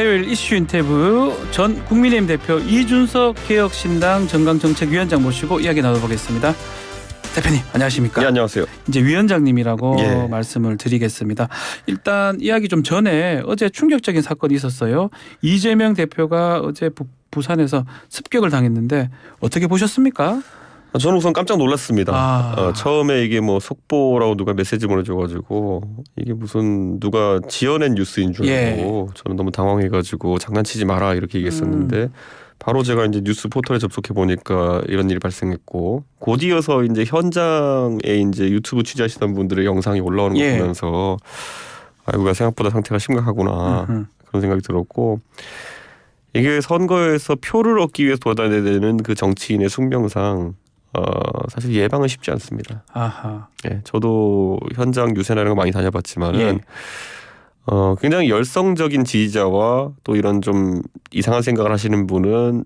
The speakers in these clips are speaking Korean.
화요일 이슈 인터뷰 전 국민의힘 대표 이준석 개혁신당 정강정책위원장 모시고 이야기 나눠보겠습니다. 대표님 안녕하십니까? 네, 안녕하세요. 이제 위원장님이라고 예. 말씀을 드리겠습니다. 일단 이야기 좀 전에 어제 충격적인 사건이 있었어요. 이재명 대표가 어제 부산에서 습격을 당했는데 어떻게 보셨습니까? 저는 우선 깜짝 놀랐습니다. 처음에 이게 뭐 속보라고 누가 메시지 보내줘가지고 이게 무슨 누가 지어낸 뉴스인 줄 알고 저는 너무 당황해가지고 장난치지 마라 이렇게 얘기했었는데 바로 제가 이제 뉴스 포털에 접속해 보니까 이런 일이 발생했고 곧 이어서 이제 현장에 이제 유튜브 취재하시던 분들의 영상이 올라오는 거 보면서 아이고야 생각보다 상태가 심각하구나 그런 생각이 들었고 이게 선거에서 표를 얻기 위해서 돌아다녀야 되는 그 정치인의 숙명상 사실 예방은 쉽지 않습니다. 아하. 예, 저도 현장 유세나 이런 거 많이 다녀봤지만은 굉장히 열성적인 지지자와 또 이런 좀 이상한 생각을 하시는 분은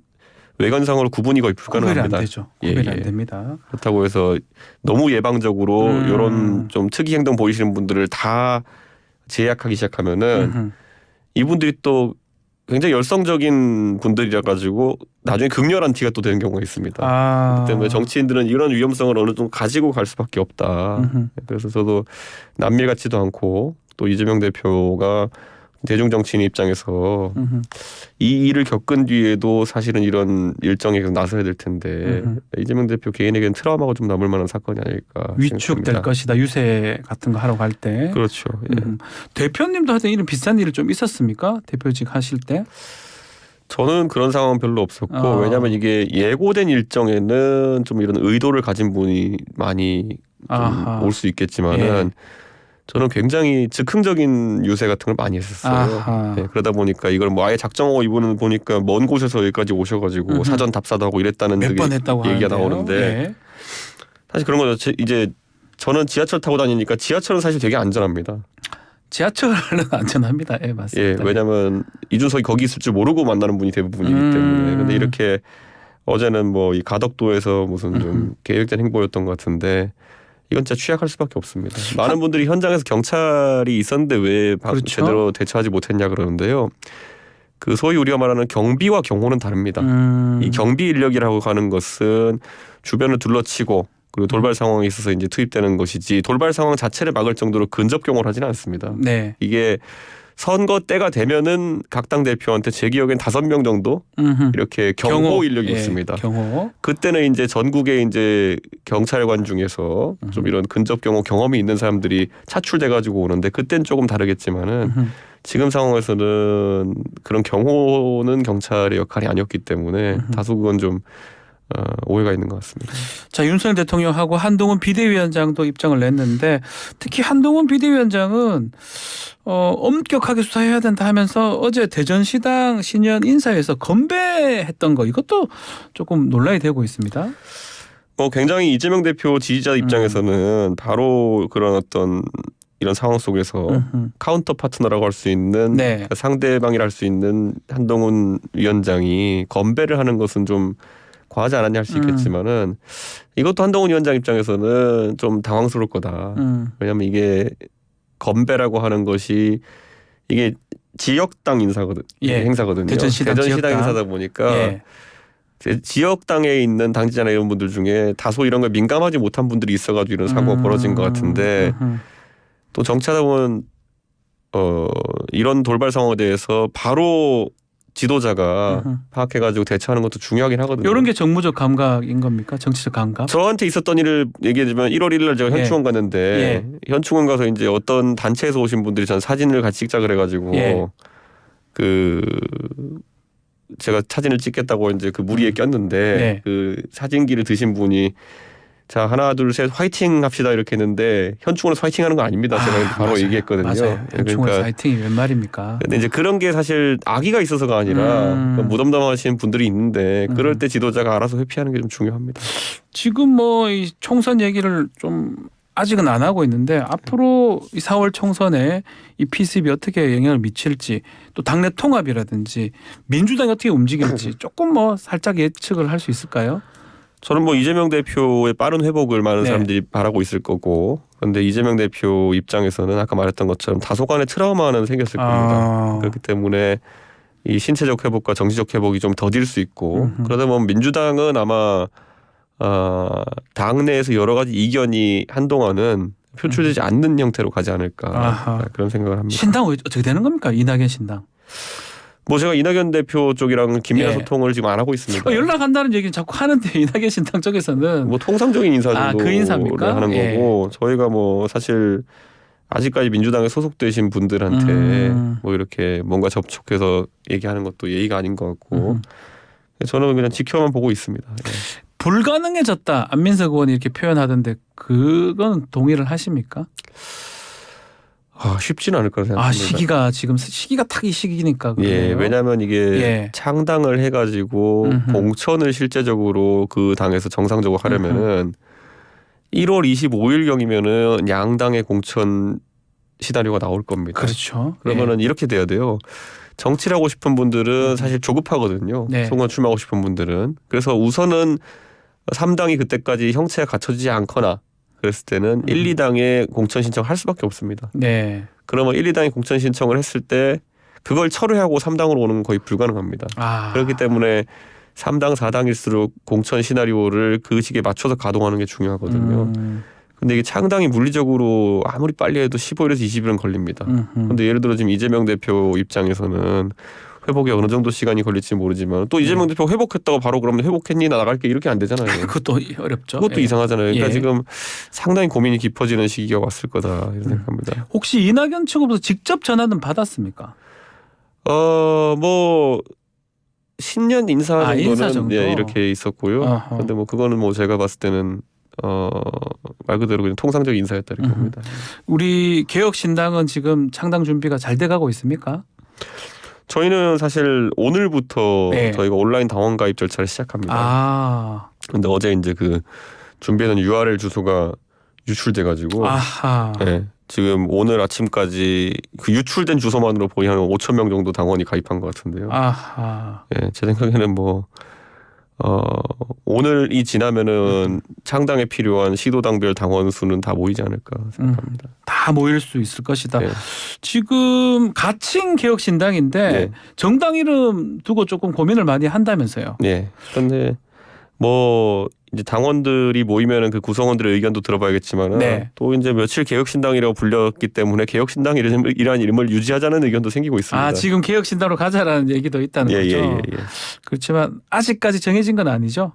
외관상으로 구분이 거의 불가능합니다. 구별이 안 되죠. 구별이 안 됩니다. 그렇다고 해서 너무 예방적으로 이런 좀 특이 행동 보이시는 분들을 다 제약하기 시작하면은 이분들이 또 굉장히 열성적인 분들이라 가지고 나중에 극렬한 티가 또 되는 경우가 있습니다. 그렇기 때문에 정치인들은 이런 위험성을 어느 정도 가지고 갈 수밖에 없다. 그래서 저도 남일 같지도 않고 또 이재명 대표가 대중 정치인 입장에서 이 일을 겪은 뒤에도 사실은 이런 일정에 나서야 될 텐데 이재명 대표 개인에게는 트라우마가 좀 남을 만한 사건이 아닐까 위축될 생각합니다. 것이다. 유세 같은 거 하러 갈 때. 그렇죠. 예. 대표님도 하여튼 이런 비슷한 일이 좀 있었습니까? 대표직 하실 때? 저는 그런 상황은 별로 없었고 왜냐하면 이게 예고된 일정에는 좀 이런 의도를 가진 분이 많이 올 수 있겠지만은 저는 굉장히 즉흥적인 유세 같은 걸 많이 했었어요. 네, 그러다 보니까 이걸 뭐 아예 작정하고 이분은 보니까 먼 곳에서 여기까지 오셔가지고 사전 답사도 하고 이랬다는 몇 번 했다고 얘기가 하는데요. 나오는데 사실 그런 거죠. 이제 저는 지하철 타고 다니니까 지하철은 사실 되게 안전합니다. 지하철은 안전합니다. 예, 맞습니다. 예, 왜냐하면 이준석이 거기 있을 줄 모르고 만나는 분이 대부분이기 때문에. 근데 이렇게 어제는 뭐 이 가덕도에서 무슨 좀 계획된 행보였던 것 같은데 이건 진짜 취약할 수밖에 없습니다. 많은 분들이 현장에서 경찰이 있었는데 왜 그렇죠. 제대로 대처하지 못했냐 그러는데요. 그 소위 우리가 말하는 경비와 경호는 다릅니다. 이 경비 인력이라고 하는 것은 주변을 둘러치고 그리고 돌발 상황에 있어서 이제 투입되는 것이지 돌발 상황 자체를 막을 정도로 근접 경호를 하지는 않습니다. 네. 이게 선거 때가 되면은 각 당 대표한테 제 기억엔 5명 정도 이렇게 경호 인력이 있습니다. 경호. 그때는 이제 전국에 이제 경찰관 중에서 좀 이런 근접 경호 경험이 있는 사람들이 차출돼 가지고 오는데 그때는 조금 다르겠지만은 지금 상황에서는 그런 경호는 경찰의 역할이 아니었기 때문에 다소 그건 좀 오해가 있는 것 같습니다. 자, 윤석열 대통령하고 한동훈 비대위원장도 입장을 냈는데 특히 한동훈 비대위원장은 엄격하게 수사해야 된다 하면서 어제 대전시당 신현 인사회에서 건배했던 거 이것도 조금 논란이 되고 있습니다. 굉장히 이재명 대표 지지자 입장에서는 바로 그런 어떤 이런 상황 속에서 카운터 파트너라고 할 수 있는 상대방이라 할 수 있는 한동훈 위원장이 건배를 하는 것은 좀 과하지 않았냐 할 수 있겠지만은 이것도 한동훈 위원장 입장에서는 좀 당황스러울 거다. 왜냐하면 이게 건배라고 하는 것이 이게 지역당 인사거든, 행사거든요. 대전시당 행사다 보니까 지역당에 있는 당지자나 이런 분들 중에 다소 이런 걸 민감하지 못한 분들이 있어가지고 이런 사고가 벌어진 것 같은데 또 정치하다 보면 이런 돌발 상황에 대해서 바로 지도자가 파악해가지고 대처하는 것도 중요하긴 하거든요. 이런 게 정무적 감각인 겁니까? 정치적 감각? 저한테 있었던 일을 얘기하자면 1월 1일 날 제가 현충원 갔는데 현충원 가서 이제 어떤 단체에서 오신 분들이 전 사진을 같이 찍자 그래가지고 그 제가 사진을 찍겠다고 이제 그 무리에 꼈는데 그 사진기를 드신 분이 자 하나 둘 셋 화이팅 합시다 이렇게 했는데 현충원에서 화이팅하는 거 아닙니다. 제가 바로 맞아요. 얘기했거든요. 맞아요. 현충원에서 화이팅이 웬 말입니까? 근데 이제 그런 게 사실 악의가 있어서가 아니라 무덤덤하신 분들이 있는데 그럴 때 지도자가 알아서 회피하는 게 좀 중요합니다. 지금 뭐 이 총선 얘기를 좀 아직은 안 하고 있는데 앞으로 이 4월 총선에 이 P-SIB이 어떻게 영향을 미칠지 또 당내 통합이라든지 민주당이 어떻게 움직일지 조금 뭐 살짝 예측을 할 수 있을까요? 저는 뭐 이재명 대표의 빠른 회복을 많은 사람들이 바라고 있을 거고 그런데 이재명 대표 입장에서는 아까 말했던 것처럼 다소간의 트라우마는 생겼을 겁니다. 그렇기 때문에 이 신체적 회복과 정치적 회복이 좀 더딜 수 있고 그러다 보면 민주당은 아마 당내에서 여러 가지 이견이 한동안은 표출되지 않는 형태로 가지 않을까 그런 생각을 합니다. 신당 어떻게 되는 겁니까? 이낙연 신당. 뭐 제가 이낙연 대표 쪽이랑 긴밀한 예. 소통을 지금 안 하고 있습니다. 연락한다는 얘기는 자꾸 하는데 이낙연 신당 쪽에서는 뭐 통상적인 인사 정도를 그 인사입니까? 하는 예. 거고 저희가 뭐 사실 아직까지 민주당에 소속되신 분들한테 뭐 이렇게 뭔가 접촉해서 얘기하는 것도 예의가 아닌 것 같고 저는 그냥 지켜만 보고 있습니다. 예. 불가능해졌다. 안민석 의원이 이렇게 표현하던데 그건 동의를 하십니까? 쉽지는 않을 거라 생각합니다. 시기가 딱 이 시기니까 그래요. 예, 왜냐하면 이게 창당을 해가지고 공천을 실제적으로 그 당에서 정상적으로 하려면은 1월 25일 경이면은 양당의 공천 시나리오가 나올 겁니다. 그렇죠. 그러면은 이렇게 돼야 돼요. 정치를 하고 싶은 분들은 사실 조급하거든요. 네. 선거 출마하고 싶은 분들은. 그래서 우선은 3당이 그때까지 형체가 갖춰지지 않거나 그랬을 때는 1, 2당에 공천 신청을 할 수밖에 없습니다. 네. 그러면 1, 2당이 공천 신청을 했을 때 그걸 철회하고 3당으로 오는 건 거의 불가능합니다. 그렇기 때문에 3당, 4당일수록 공천 시나리오를 그 시기에 맞춰서 가동하는 게 중요하거든요. 근데 이게 창당이 물리적으로 아무리 빨리 해도 15일에서 20일은 걸립니다. 근데 예를 들어 지금 이재명 대표 입장에서는 회복에 어느 정도 시간이 걸릴지 모르지만 또 이재명 대표 회복했다고 바로 그러면 회복했니 나 나갈게 이렇게 안 되잖아요. 그것도 어렵죠. 그것도 이상하잖아요. 그러니까 예. 지금 상당히 고민이 깊어지는 시기가 왔을 거다 이런 생각합니다. 혹시 이낙연 측으로부터 직접 전화는 받았습니까? 뭐 신년 인사 정도는 인사 정도? 예, 이렇게 있었고요. 그런데 뭐 그거는 뭐 제가 봤을 때는 말 그대로 그냥 통상적인 인사였다 이렇게 봅니다. 우리 개혁신당은 지금 창당 준비가 잘 돼가고 있습니까? 저희는 사실 오늘부터 네. 저희가 온라인 당원 가입 절차를 시작합니다. 근데 어제 이제 그 준비하는 URL 주소가 유출돼가지고 네, 지금 오늘 아침까지 그 유출된 주소만으로 거의 한 5천 명 정도 당원이 가입한 것 같은데요. 네, 제 생각에는 뭐 오늘이 지나면은 창당에 필요한 시도당별 당원 수는 다 모이지 않을까 생각합니다. 다 모일 수 있을 것이다. 네. 지금 가칭 개혁신당인데 네. 정당 이름 두고 조금 고민을 많이 한다면서요. 네. 그런데 뭐 이제 당원들이 모이면은 그 구성원들의 의견도 들어봐야겠지만은 네. 또 이제 며칠 개혁신당이라고 불렸기 때문에 개혁신당이라는 이름을 유지하자는 의견도 생기고 있습니다. 지금 개혁신당으로 가자라는 얘기도 있다는 거죠. 예. 그렇지만 아직까지 정해진 건 아니죠.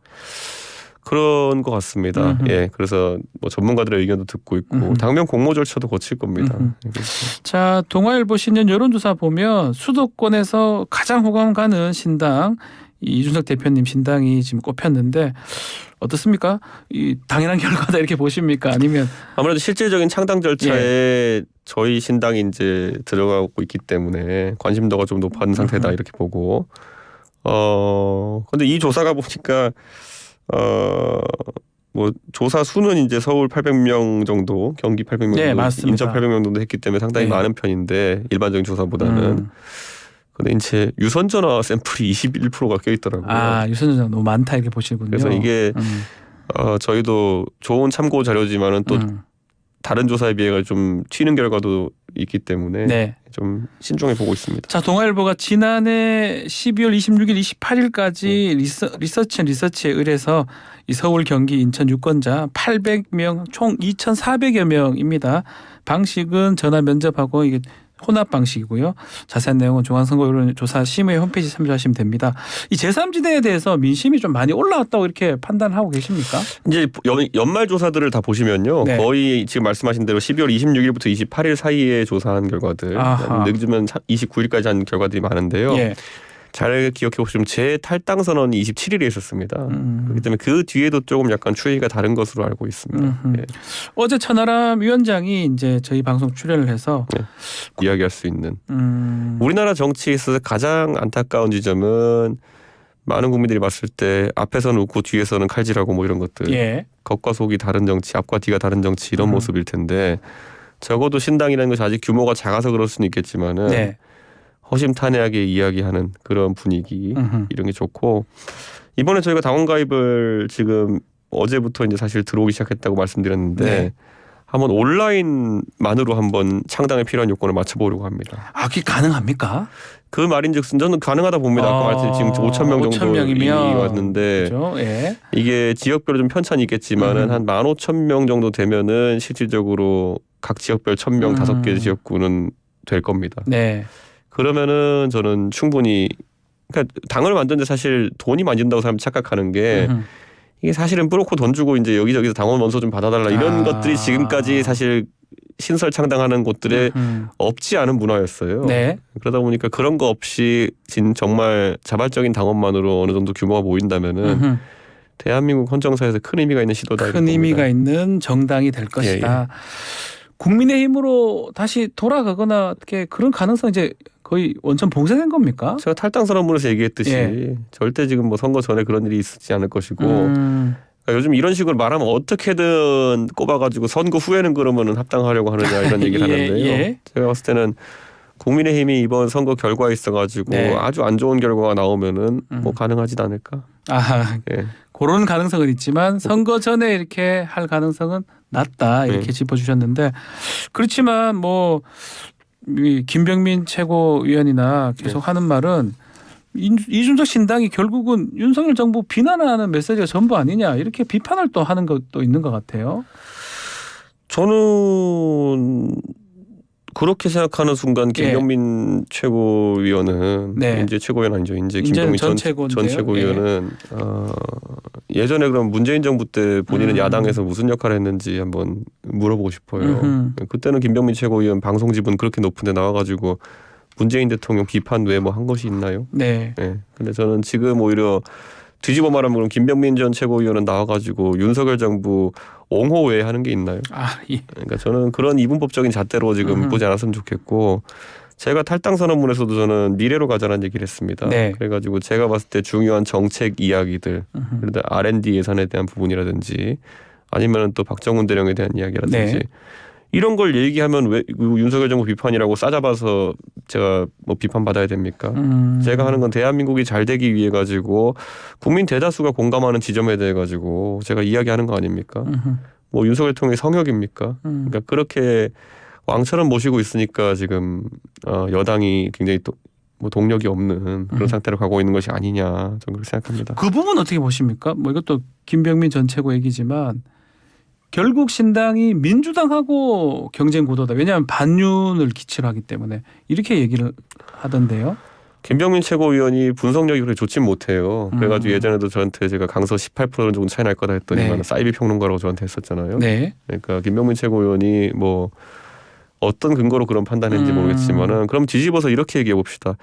그런 것 같습니다. 예, 그래서 뭐 전문가들의 의견도 듣고 있고 당면 공모 절차도 거칠 겁니다. 자, 동아일보 신년 여론조사 보면 수도권에서 가장 호감 가는 신당 이준석 대표님 신당이 지금 꼽혔는데 어떻습니까? 이 당연한 결과다 이렇게 보십니까? 아니면 아무래도 실질적인 창당 절차에 저희 신당이 이제 들어가고 있기 때문에 관심도가 좀 높은 상태다 이렇게 보고 근데 이 조사가 보니까 뭐 조사 수는 이제 서울 800명 정도, 경기 800명 정도, 맞습니다. 인천 800명 정도 했기 때문에 상당히 많은 편인데 일반적인 조사보다는 근데 이제 유선 전화 샘플이 21%가 껴 있더라고요. 유선 전화 너무 많다 이렇게 보시군요. 그래서 이게 저희도 좋은 참고 자료지만은 또 다른 조사에 비해 좀 튀는 결과도 있기 때문에 좀 신중해 보고 있습니다. 자, 동아일보가 지난해 12월 26일, 28일까지 리서치에 의뢰해서 이 서울, 경기, 인천 유권자 800명 총 2,400여 명입니다. 방식은 전화 면접하고 이게 혼합 방식이고요. 자세한 내용은 중앙선거여론조사 심의 홈페이지 참조하시면 됩니다. 이 제3지대에 대해서 민심이 좀 많이 올라왔다고 이렇게 판단하고 계십니까? 이제 연말 조사들을 다 보시면요. 거의 지금 말씀하신 대로 12월 26일부터 28일 사이에 조사한 결과들, 늦으면 29일까지 한 결과들이 많은데요. 잘 기억해 보시면 제 탈당 선언이 27일에 있었습니다. 그렇기 때문에 그 뒤에도 조금 약간 추이가 다른 것으로 알고 있습니다. 어제 천하람 위원장이 이제 저희 방송 출연을 해서 이야기할 수 있는 우리나라 정치에 있어서 가장 안타까운 지점은 많은 국민들이 봤을 때 앞에서는 웃고 뒤에서는 칼질하고 뭐 이런 것들 겉과 속이 다른 정치, 앞과 뒤가 다른 정치 이런 모습일 텐데 적어도 신당이라는 것이 아직 규모가 작아서 그럴 수는 있겠지만은 허심탄회하게 이야기하는 그런 분위기 이런 게 좋고 이번에 저희가 당원 가입을 지금 어제부터 이제 사실 들어오기 시작했다고 말씀드렸는데 한번 온라인만으로 한번 창당에 필요한 요건을 맞춰보려고 합니다. 아, 그게 가능합니까? 그 말인즉슨 저는 가능하다 봅니다. 아까 말씀드린 지금 5,000명 정도 이미 왔는데 그렇죠? 예. 이게 지역별로 좀 편차는 있겠지만은 한 15,000명 정도 되면은 실질적으로 각 지역별 1,000명 5개 지역구는 될 겁니다. 네. 그러면은 저는 충분히 그러니까 당을 만드는데 사실 돈이 많이 든다고 사람 착각하는 게 이게 사실은 뿌놓고 돈 주고 이제 여기저기서 당원 원서 좀 받아달라 이런 것들이 지금까지 사실 신설 창당하는 곳들에 없지 않은 문화였어요. 네. 그러다 보니까 그런 거 없이 정말 자발적인 당원만으로 어느 정도 규모가 모인다면은 대한민국 헌정사에서 큰 의미가 있는 시도다. 큰 의미가 있는 정당이 될 것이다. 예. 국민의힘으로 다시 돌아가거나 어떻게 그런 가능성 이제 거의 원천 봉쇄된 겁니까? 제가 탈당 선언문에서 얘기했듯이 절대 지금 뭐 선거 전에 그런 일이 있지 않을 것이고 그러니까 요즘 이런 식으로 말하면 어떻게든 꼽아가지고 선거 후에는 그러면은 합당하려고 하느냐 이런 얘기를 하는데요. 제가 봤을 때는 국민의힘이 이번 선거 결과에 있어가지고 아주 안 좋은 결과가 나오면은 뭐 가능하진 않을까. 그런 가능성은 있지만 선거 전에 이렇게 할 가능성은 낮다 이렇게 짚어주셨는데 그렇지만 뭐 김병민 최고위원이나 계속 하는 말은 이준석 신당이 결국은 윤석열 정부 비난하는 메시지가 전부 아니냐 이렇게 비판을 또 하는 것도 있는 것 같아요. 저는 그렇게 생각하는 순간 김병민 최고위원은 이제 최고위원 아니죠. 이제 김병민 전 최고위원은 예전에 그럼 문재인 정부 때 본인은 야당에서 무슨 역할을 했는지 한번 물어보고 싶어요. 그때는 김병민 최고위원 방송 지분 그렇게 높은데 나와가지고 문재인 대통령 비판 외에 뭐 한 것이 있나요? 네. 근데 저는 지금 오히려 뒤집어 말하면 그럼 김병민 전 최고위원은 나와가지고 윤석열 정부 옹호 외에 하는 게 있나요? 그러니까 저는 그런 이분법적인 잣대로 지금 보지 않았으면 좋겠고 제가 탈당 선언문에서도 저는 미래로 가자는 얘기를 했습니다. 그래가지고 제가 봤을 때 중요한 정책 이야기들, 그래도 R&D 예산에 대한 부분이라든지 아니면 또 박정훈 대령에 대한 이야기라든지 이런 걸 얘기하면 왜 윤석열 정부 비판이라고 싸잡아서 제가 뭐 비판받아야 됩니까? 제가 하는 건 대한민국이 잘 되기 위해 가지고 국민 대다수가 공감하는 지점에 대해 가지고 제가 이야기하는 거 아닙니까? 뭐 윤석열 대통령의 성역입니까? 그러니까 그렇게 왕처럼 모시고 있으니까 지금 여당이 굉장히 뭐 동력이 없는 그런 상태로 가고 있는 것이 아니냐 저는 그렇게 생각합니다. 그 부분 어떻게 보십니까? 뭐 이것도 김병민 전 최고 얘기지만 결국 신당이 민주당하고 경쟁 구도다. 왜냐하면 반윤을 기치를 하기 때문에 이렇게 얘기를 하던데요. 김병민 최고위원이 분석력이 그렇게 좋진 못해요. 그래가지고 예전에도 저한테 제가 강서 18% 정도 차이 날 거다 했더니 사이비 평론가라고 저한테 했었잖아요. 그러니까 김병민 최고위원이 뭐 어떤 근거로 그런 판단했는지 모르겠지만은 그럼 뒤집어서 이렇게 얘기해 봅시다.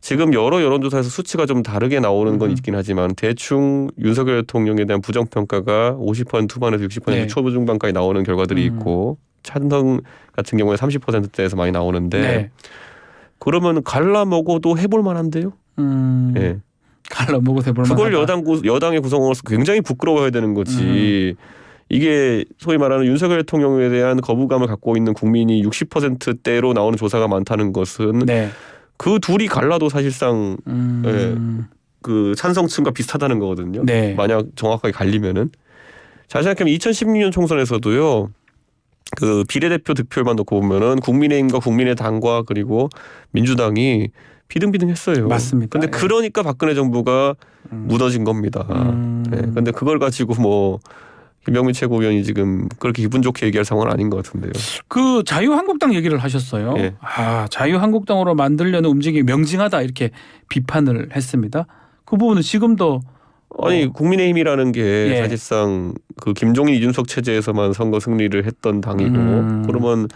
지금 여러 여론조사에서 수치가 좀 다르게 나오는 건 있긴 하지만 대충 윤석열 대통령에 대한 부정평가가 50% 후반에서 60% 초중반까지 나오는 결과들이 있고 찬성 같은 경우에 30%대에서 많이 나오는데 그러면 갈라 먹어도 해볼 만한데요. 갈라 먹어도 해볼 만하다. 그걸 여당의 구성원으로서 굉장히 부끄러워해야 되는 거지. 이게 소위 말하는 윤석열 대통령에 대한 거부감을 갖고 있는 국민이 60%대로 나오는 조사가 많다는 것은 그 둘이 갈라도 사실상 그 찬성층과 비슷하다는 거거든요. 만약 정확하게 갈리면은. 잘 생각하면 2016년 총선에서도요. 그 비례대표 득표율만 놓고 보면은 국민의힘과 국민의당과 그리고 민주당이 비등비등했어요. 맞습니다. 근데 그러니까 박근혜 정부가 무너진 겁니다. 근데 그걸 가지고 뭐 김병민 최고위원이 지금 그렇게 기분 좋게 얘기할 상황은 아닌 것 같은데요. 그 자유한국당 얘기를 하셨어요. 자유한국당으로 만들려는 움직임이 명징하다 이렇게 비판을 했습니다. 그 부분은 지금도 아니 국민의힘이라는 게 사실상 그 김종인 이준석 체제에서만 선거 승리를 했던 당이고 그러면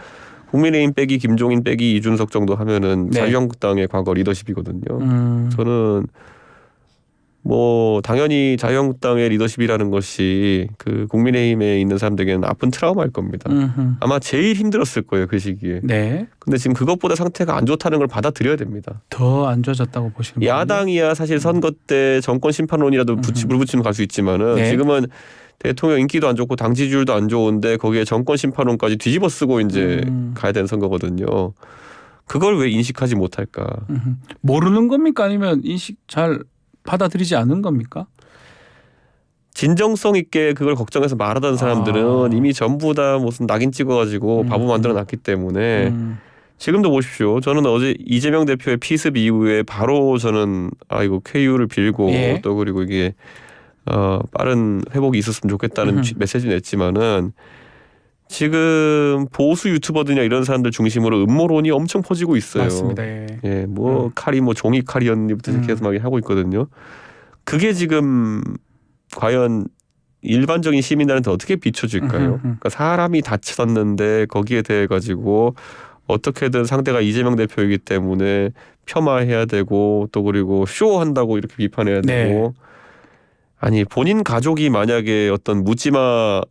국민의힘 빼기 김종인 빼기 이준석 정도 하면은 자유한국당의 과거 리더십이거든요. 저는 뭐 당연히 자유한국당의 리더십이라는 것이 그 국민의힘에 있는 사람들에게는 아픈 트라우마일 겁니다. 아마 제일 힘들었을 거예요 그 시기에. 근데 지금 그것보다 상태가 안 좋다는 걸 받아들여야 됩니다. 더 안 좋아졌다고 보시는 거예요? 야당이야 사실 선거 때 정권 심판론이라도 물 붙이면 갈 수 있지만은 지금은 대통령 인기도 안 좋고 당 지지율도 안 좋은데 거기에 정권 심판론까지 뒤집어 쓰고 이제 가야 되는 선거거든요. 그걸 왜 인식하지 못할까? 모르는 겁니까? 아니면 인식 잘 받아들이지 않은 겁니까? 진정성 있게 그걸 걱정해서 말하던 사람들은 이미 전부 다 무슨 낙인 찍어가지고 바보 만들어 놨기 때문에 지금도 보십시오. 저는 어제 이재명 대표의 피습 이후에 바로 저는 이거 쾌유를 빌고 예. 또 그리고 이게 빠른 회복이 있었으면 좋겠다는 메시지 냈지만은 지금 보수 유튜버들이나 이런 사람들 중심으로 음모론이 엄청 퍼지고 있어요. 맞습니다. 예, 뭐 칼이 뭐 종이 칼이었니부터 계속 막 하고 있거든요. 그게 지금 과연 일반적인 시민들한테 어떻게 비춰질까요? 그러니까 사람이 다쳤는데 거기에 대해 가지고 어떻게든 상대가 이재명 대표이기 때문에 폄하해야 되고 또 그리고 쇼한다고 이렇게 비판해야 되고 아니 본인 가족이 만약에 어떤 묻지마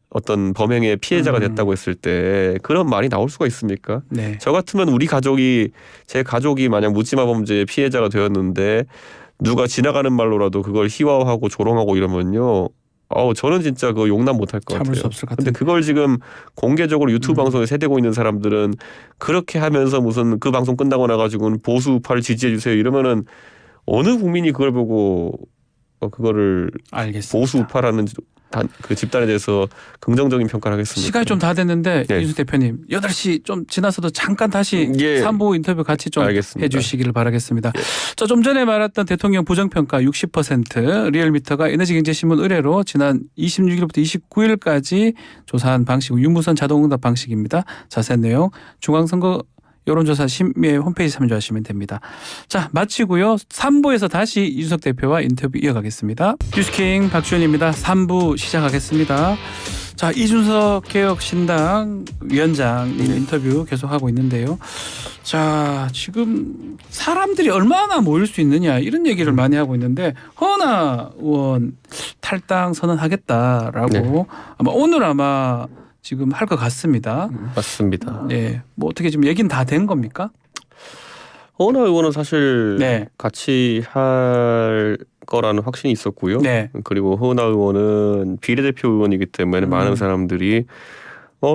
어떤 범행의 피해자가 됐다고 했을 때 그런 말이 나올 수가 있습니까? 네. 저 같으면 제 가족이 만약 묻지마 범죄의 피해자가 되었는데 누가 지나가는 말로라도 그걸 희화화하고 조롱하고 이러면요. 저는 진짜 그거 용납 못할 것 같아요. 참을 수 없을 것 같은데. 근데 그걸 지금 공개적으로 유튜브 방송에 세대고 있는 사람들은 그렇게 하면서 무슨 그 방송 끝나고 나가지고는 보수 우파를 지지해 주세요 이러면은 어느 국민이 그걸 보고 그거를 알겠습니다. 보수 우파라는 그 집단에 대해서 긍정적인 평가를 하겠습니다. 시간이 좀 다 됐는데 네. 이준석 대표님 8시 좀 지나서도 잠깐 다시 3부 인터뷰 같이 좀 알겠습니다. 해주시기를 바라겠습니다. 자, 좀 전에 말했던 대통령 부정평가 60% 리얼미터가 에너지경제신문 의뢰로 지난 26일부터 29일까지 조사한 방식 유무선 자동응답 방식입니다. 자세한 내용 중앙선거 여론조사 심의 홈페이지 참조하시면 됩니다. 자, 마치고요. 3부에서 다시 이준석 대표와 인터뷰 이어가겠습니다. 뉴스킹 박주현입니다. 3부 시작하겠습니다. 자, 이준석 개혁신당 위원장 인터뷰 계속하고 있는데요. 자, 지금 사람들이 얼마나 모일 수 있느냐 이런 얘기를 많이 하고 있는데 허은하 의원 탈당 선언하겠다라고 아마 오늘 지금 할 것 같습니다. 맞습니다. 네, 뭐 어떻게 지금 얘기는 다 된 겁니까? 허은하 의원은 사실 같이 할 거라는 확신이 있었고요. 그리고 허은하 의원은 비례대표 의원이기 때문에 많은 사람들이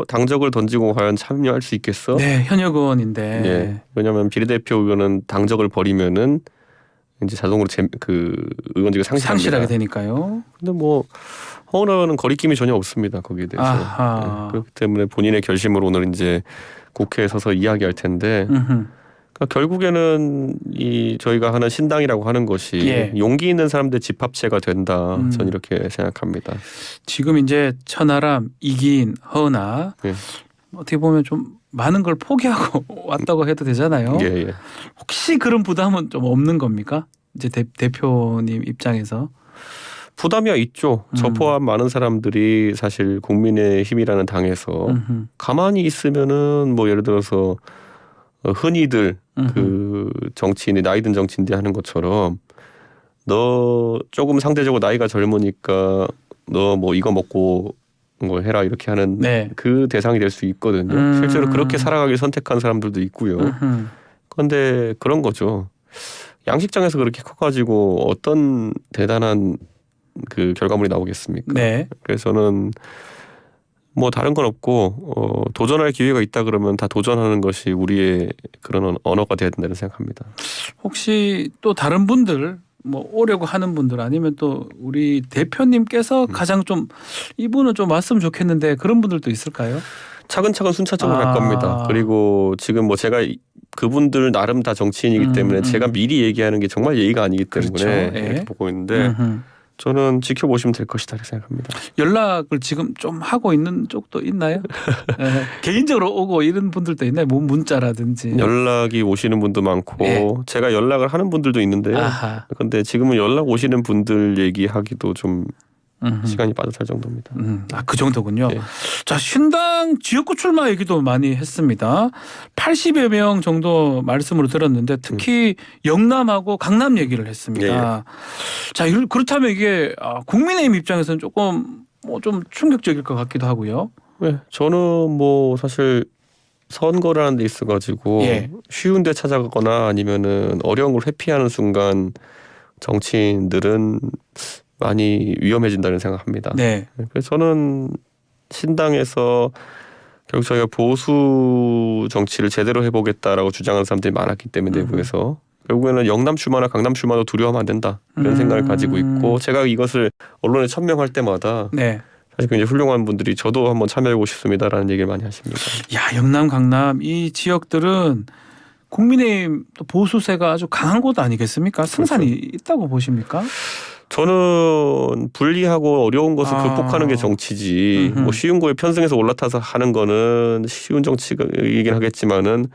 당적을 던지고 과연 참여할 수 있겠어? 네, 현역 의원인데. 네, 왜냐하면 비례대표 의원은 당적을 버리면은 이제 자동으로 그 의원직을 상실하게 되니까요. 근데 뭐 허은하 의원은 거리낌이 전혀 없습니다. 거기에 대해서. 네, 그렇기 때문에 본인의 결심으로 오늘 이제 국회에 서서 이야기할 텐데 그러니까 결국에는 저희가 하는 신당이라고 하는 것이 용기 있는 사람들 집합체가 된다. 저는 이렇게 생각합니다. 지금 이제 천하람, 이기인, 허은하 어떻게 보면 좀 많은 걸 포기하고 왔다고 해도 되잖아요. 혹시 그런 부담은 좀 없는 겁니까? 이제 대표님 입장에서. 부담이야 있죠. 저 포함 많은 사람들이 사실 국민의힘이라는 당에서 가만히 있으면은 뭐 예를 들어서 흔히들 그 정치인이 나이 든 정치인들이 하는 것처럼 너 조금 상대적으로 나이가 젊으니까 너 뭐 이거 먹고 걸 해라 이렇게 하는 그 대상이 될 수 있거든요. 실제로 그렇게 살아가길 선택한 사람들도 있고요. 그런데 그런 거죠. 양식장에서 그렇게 커가지고 어떤 대단한 그 결과물이 나오겠습니까? 그래서 저는 뭐 다른 건 없고 도전할 기회가 있다 그러면 다 도전하는 것이 우리의 그런 언어가 돼야 된다는 생각합니다. 혹시 또 다른 분들 뭐 오려고 하는 분들 아니면 또 우리 대표님께서 가장 좀 이분은 좀 왔으면 좋겠는데 그런 분들도 있을까요? 차근차근 순차적으로 할 겁니다. 그리고 지금 뭐 제가 그분들 나름 다 정치인이기 때문에 제가 미리 얘기하는 게 정말 예의가 아니기 때문에 이렇게 보고 있는데 저는 지켜보시면 될 것이다 이렇게 생각합니다. 연락을 지금 좀 하고 있는 쪽도 있나요? 개인적으로 오고 이런 분들도 있나요? 뭐 문자라든지. 연락이 오시는 분도 많고 제가 연락을 하는 분들도 있는데요. 그런데 지금은 연락 오시는 분들 얘기하기도 좀 시간이 빠듯할 정도입니다. 그 정도군요. 자, 신당 지역구 출마 얘기도 많이 했습니다. 80여 명 정도 말씀으로 들었는데 특히 영남하고 강남 얘기를 했습니다. 자, 그렇다면 이게 국민의힘 입장에서는 조금 뭐 좀 충격적일 것 같기도 하고요. 저는 뭐 사실 선거라는 데 있어가지고 쉬운 데 찾아가거나 아니면은 어려운 걸 회피하는 순간 정치인들은 많이 위험해진다는 생각합니다. 그래서 저는 신당에서 결국 저희가 보수 정치를 제대로 해보겠다라고 주장하는 사람들이 많았기 때문에 내부에서 결국에는 영남 출마나 강남 출마도 두려워하면 안 된다 이런 생각을 가지고 있고 제가 이것을 언론에 천명할 때마다 네. 사실 굉장히 훌륭한 분들이 저도 한번 참여하고 싶습니다라는 얘기를 많이 하십니다. 야, 영남, 강남 이 지역들은 국민의힘 또 보수세가 아주 강한 곳 아니겠습니까? 승산이 그렇죠. 있다고 보십니까? 저는 불리하고 어려운 것을 극복하는 게 정치지 뭐 쉬운 거에 편승해서 올라타서 하는 거는 쉬운 정치이긴 하겠지만은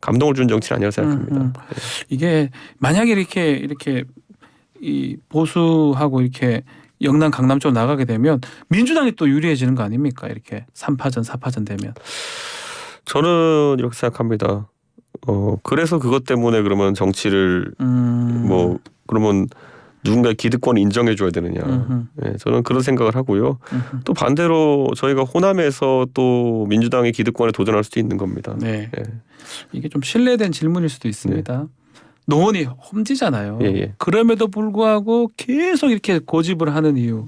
감동을 준 정치는 아니라고 생각합니다. 이게 만약에 이렇게 이 보수하고 이렇게 영남 강남 쪽으로 나가게 되면 민주당이 또 유리해지는 거 아닙니까? 이렇게 3파전 4파전 되면. 저는 이렇게 생각합니다. 그래서 그것 때문에 그러면 정치를 뭐 그러면 누군가의 기득권을 인정해 줘야 되느냐. 네, 저는 그런 생각을 하고요. 또 반대로 저희가 호남에서 또 민주당의 기득권에 도전할 수도 있는 겁니다. 네. 네. 이게 좀 신뢰된 질문일 수도 있습니다. 네. 노원이 험지잖아요. 예. 그럼에도 불구하고 계속 이렇게 고집을 하는 이유.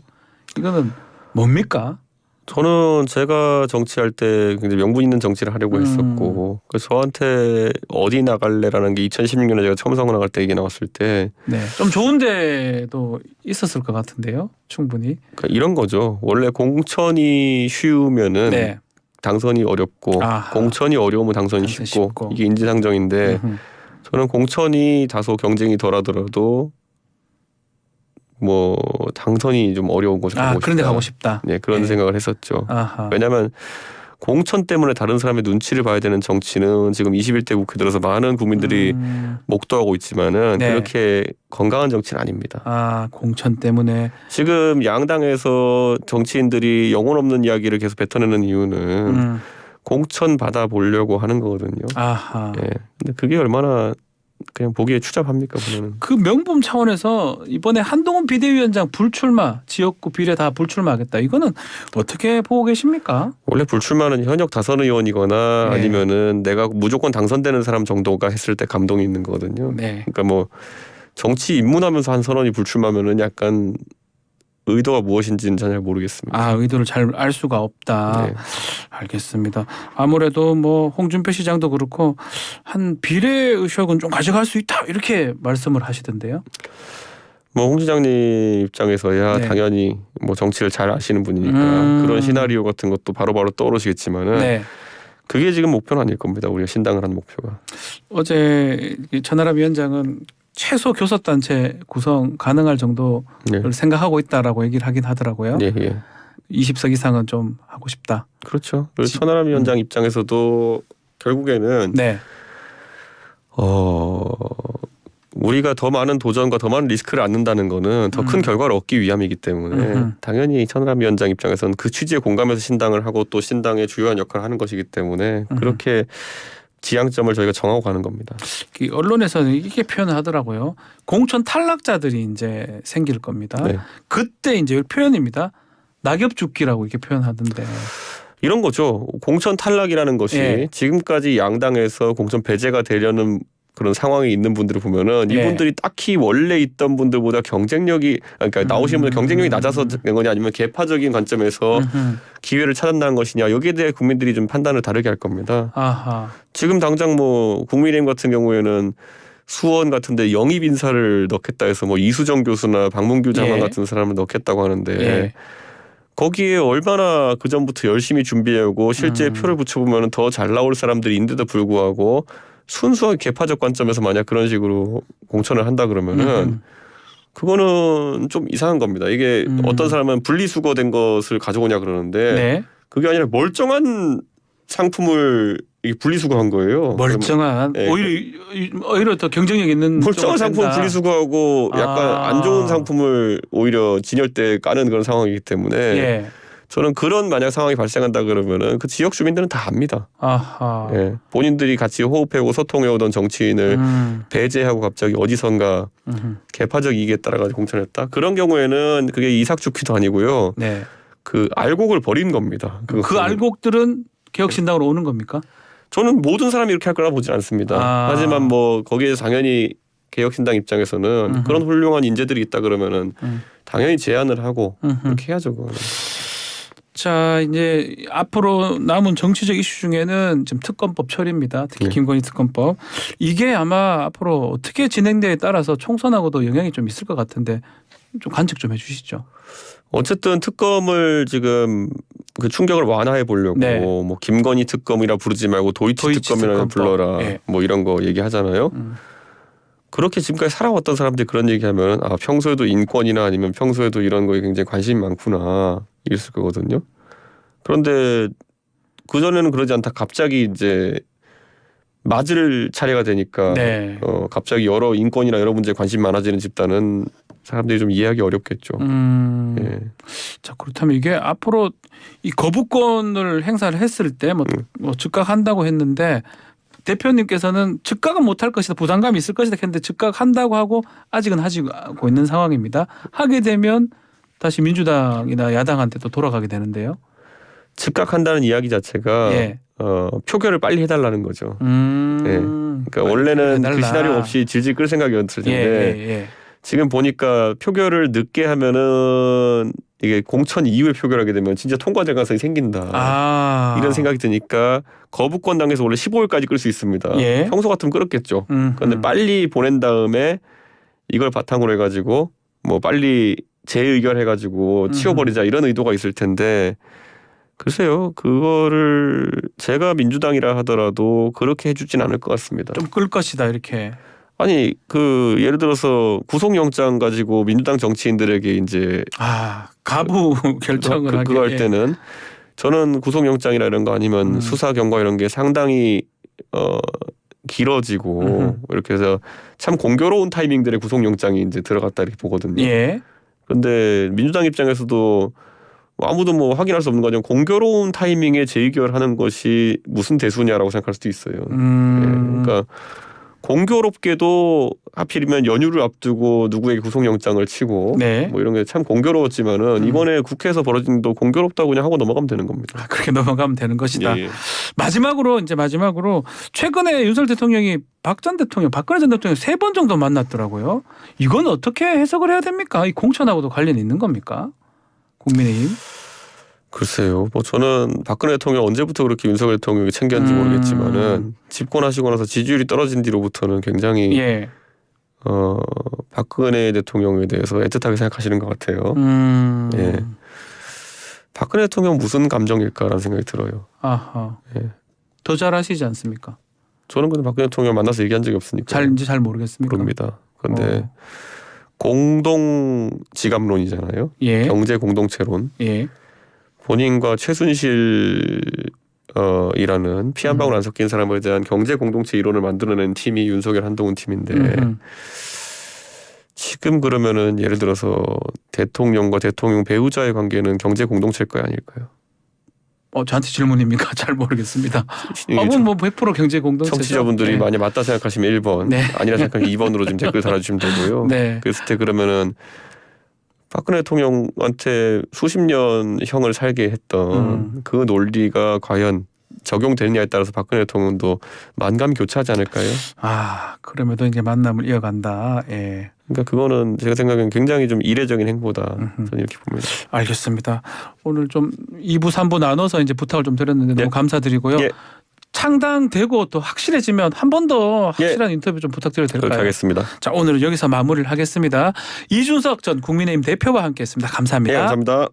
이거는 뭡니까? 저는 제가 정치할 때 굉장히 명분 있는 정치를 하려고 했었고 그래서 저한테 어디 나갈래라는 게 2016년에 제가 처음 선거 나갈 때 얘기 나왔을 때 네, 좀 좋은 데도 있었을 것 같은데요. 충분히. 그러니까 이런 거죠. 원래 공천이 쉬우면은 네. 당선이 어렵고 아하. 공천이 어려우면 당선이 쉽고 이게 인지상정인데 저는 공천이 다소 경쟁이 덜하더라도 뭐 당선이 좀 어려운 곳을 가고 싶다. 그런 데 가고 싶다. 네, 그런 네. 생각을 했었죠. 아하. 왜냐하면 공천 때문에 다른 사람의 눈치를 봐야 되는 정치는 지금 21대 국회 들어서 많은 국민들이 목도하고 있지만은 네. 그렇게 건강한 정치는 아닙니다. 공천 때문에 지금 양당에서 정치인들이 영혼 없는 이야기를 계속 뱉어내는 이유는 공천 받아 보려고 하는 거거든요. 아하. 예. 근데 그게 얼마나 그냥 보기에 추잡합니까 보면은. 그 명분 차원에서 이번에 한동훈 비대위원장 불출마, 지역구 비례 다 불출마하겠다. 이거는 어떻게 보고 계십니까? 원래 불출마는 현역 다선 의원이거나 네. 아니면은 내가 무조건 당선되는 사람 정도가 했을 때 감동이 있는 거거든요. 네. 그러니까 뭐 정치 입문하면서 한 선언이 불출마면은 약간 의도가 무엇인지는 잘 모르겠습니다. 의도를 잘 알 수가 없다. 네. 알겠습니다. 아무래도 뭐 홍준표 시장도 그렇고 한 비례 의석은 좀 가져갈 수 있다 이렇게 말씀을 하시던데요. 뭐 홍 시장님 입장에서야 네. 당연히 뭐 정치를 잘 아시는 분이니까 그런 시나리오 같은 것도 바로바로 떠오르시겠지만은 네. 그게 지금 목표는 아닐 겁니다. 우리가 신당을 하는 목표가. 어제 천하람 위원장은 최소 교섭단체 구성 가능할 정도를 네. 생각하고 있다라고 얘기를 하긴 하더라고요. 예, 예. 20석 이상은 좀 하고 싶다. 그렇죠. 그래서 천하람 위원장 입장에서도 결국에는 네. 우리가 더 많은 도전과 더 많은 리스크를 안는다는 거는 더 큰 결과를 얻기 위함이기 때문에 당연히 천하람 위원장 입장에서는 그 취지에 공감해서 신당을 하고 또 신당의 주요한 역할을 하는 것이기 때문에 그렇게 지향점을 저희가 정하고 가는 겁니다. 언론에서는 이렇게 표현을 하더라고요. 공천 탈락자들이 이제 생길 겁니다. 네. 그때 이제 표현입니다. 낙엽 죽기라고 이렇게 표현하던데. 이런 거죠. 공천 탈락이라는 것이 예. 지금까지 양당에서 공천 배제가 되려는 그런 상황에 있는 분들을 보면은 예. 이분들이 딱히 원래 있던 분들보다 경쟁력이 그러니까 나오신 분들 경쟁력이 낮아서 된 거냐 아니면 계파적인 관점에서 기회를 찾았다는 것이냐 여기에 대해 국민들이 좀 판단을 다르게 할 겁니다. 아하. 지금 당장 뭐 국민의힘 같은 경우에는 수원 같은데 영입 인사를 넣겠다 해서 뭐 이수정 교수나 박문규 장관 예. 같은 사람을 넣겠다고 하는데 예. 거기에 얼마나 그 전부터 열심히 준비해오고 실제 표를 붙여보면 더 잘 나올 사람들인데도 불구하고 순수하게 계파적 관점에서 만약 그런 식으로 공천을 한다 그러면은 그거는 좀 이상한 겁니다. 이게 어떤 사람은 분리수거된 것을 가져오냐 그러는데 네. 그게 아니라 멀쩡한 상품을 이게 분리수거한 거예요. 멀쩡한 예. 오히려 더 경쟁력 있는 멀쩡한 상품 분리수거하고 약간 안 좋은 상품을 오히려 진열대 까는 그런 상황이기 때문에 예. 저는 그런 만약 상황이 발생한다 그러면은 그 지역 주민들은 다 압니다. 아하. 예. 본인들이 같이 호흡해오고 소통해오던 정치인을 배제하고 갑자기 어디선가 계파적 이익에 따라 가지고 공천했다. 그런 경우에는 그게 이삭죽기도 아니고요. 네. 그 알곡을 버린 겁니다. 그 알곡들은 개혁신당으로 오는 겁니까? 저는 모든 사람이 이렇게 할 거라 보지 않습니다. 하지만 뭐 거기에 당연히 개혁신당 입장에서는 그런 훌륭한 인재들이 있다 그러면은 당연히 제안을 하고 그렇게 해야죠. 그거는. 자, 이제 앞으로 남은 정치적 이슈 중에는 지금 특검법 처리입니다. 특히 예. 김건희 특검법. 이게 아마 앞으로 어떻게 진행되에 따라서 총선하고도 영향이 좀 있을 것 같은데 좀 관측 좀 해주시죠. 어쨌든 특검을 지금 그 충격을 완화해 보려고 네. 뭐 김건희 특검이라 부르지 말고 도이치 특검이라 특검법. 불러라 예. 뭐 이런 거 얘기하잖아요. 그렇게 지금까지 살아왔던 사람들이 그런 얘기하면 아 평소에도 인권이나 아니면 평소에도 이런 거에 굉장히 관심이 많구나 이랬을 거거든요. 그런데 그 전에는 그러지 않다 갑자기 이제 맞을 차례가 되니까 네. 갑자기 여러 인권이나 여러 문제에 관심 많아지는 집단은 사람들이 좀 이해하기 어렵겠죠. 예. 자, 그렇다면 이게 앞으로 이 거부권을 행사를 했을 때 뭐 즉각한다고 했는데 대표님께서는 즉각은 못할 것이다, 부담감이 있을 것이다 했는데 즉각한다고 하고 아직은 하고 있는 상황입니다. 하게 되면 다시 민주당이나 야당한테 또 돌아가게 되는데요. 즉각한다는 이야기 자체가 예. 표결을 빨리 해달라는 거죠. 예. 그러니까 원래는 그 해달라. 시나리오 없이 질질 끌 생각이었을 텐데 예. 지금 보니까 표결을 늦게 하면은 이게 공천 이후에 표결하게 되면 진짜 통과될 가능성이 생긴다. 이런 생각이 드니까 거부권 당에서 원래 15일까지 끌 수 있습니다. 예. 평소 같으면 끌었겠죠. 그런데 빨리 보낸 다음에 이걸 바탕으로 해가지고 뭐 빨리 재의결해가지고 치워버리자 이런 의도가 있을 텐데 글쎄요. 그거를 제가 민주당이라 하더라도 그렇게 해주진 않을 것 같습니다. 좀 끌 것이다 이렇게. 아니 그 예를 들어서 구속영장 가지고 민주당 정치인들에게 이제 가부 결정을 하게 그거 할 때는 저는 구속영장이나 이런 거 아니면 수사 경과 이런 게 상당히 길어지고 이렇게 해서 참 공교로운 타이밍들의 구속영장이 이제 들어갔다 이렇게 보거든요. 예. 그런데 민주당 입장에서도 아무도 뭐 확인할 수 없는 거죠. 공교로운 타이밍에 재의결하는 것이 무슨 대수냐라고 생각할 수도 있어요. 예, 그러니까 공교롭게도 하필이면 연휴를 앞두고 누구에게 구속영장을 치고 네. 뭐 이런 게 참 공교로웠지만은 이번에 국회에서 벌어진 도 공교롭다고 그냥 하고 넘어가면 되는 겁니다. 그렇게 넘어가면 되는 것이다. 예. 마지막으로 최근에 윤석열 대통령이 박근혜 전 대통령 3번 정도 만났더라고요. 이건 어떻게 해석을 해야 됩니까? 이 공천하고도 관련이 있는 겁니까? 국민의힘? 글쎄요. 뭐 저는 박근혜 대통령 언제부터 그렇게 윤석열 대통령이 챙겼는지 모르겠지만은 집권하시고 나서 지지율이 떨어진 뒤로부터는 굉장히 예. 박근혜 대통령에 대해서 애틋하게 생각하시는 것 같아요. 예. 박근혜 대통령 무슨 감정일까라는 생각이 들어요. 아하. 예. 더 잘하시지 않습니까? 저는 근데 박근혜 대통령 만나서 얘기한 적이 없으니까 잘 모르겠습니까? 모릅니다. 그런데 공동 지갑론이잖아요. 예. 경제 공동체론. 예. 본인과 최순실 이라는 피 한 방울 안 섞인 사람에 대한 경제 공동체 이론을 만들어낸 팀이 윤석열 한동훈 팀인데 지금 그러면은 예를 들어서 대통령과 대통령 배우자의 관계는 경제 공동체일 거야 아닐까요? 저한테 질문입니까? 잘 모르겠습니다. 뭐 100% 경제 공동체죠. 청취자분들이 네. 많이 맞다 생각하시면 1번, 네. 아니라 생각하면 2번으로 좀 댓글 달아주시면 되고요. 네. 그랬을 때 그러면은 박근혜 대통령한테 수십 년 형을 살게 했던 그 논리가 과연 적용되느냐에 따라서 박근혜 대통령도 만감이 교차하지 않을까요? 그럼에도 이제 만남을 이어간다. 예. 그러니까 그거는 제가 생각엔 굉장히 좀 이례적인 행보다 저는 이렇게 봅니다. 알겠습니다. 오늘 좀 2부 3부 나눠서 이제 부탁을 좀 드렸는데 너무 감사드리고요. 예. 창당되고 또 확실해지면 한 번 더 확실한 인터뷰 좀 부탁드려도 될까요? 그렇게 하겠습니다. 자, 오늘은 여기서 마무리를 하겠습니다. 이준석 전 국민의힘 대표와 함께했습니다. 감사합니다. 네, 감사합니다.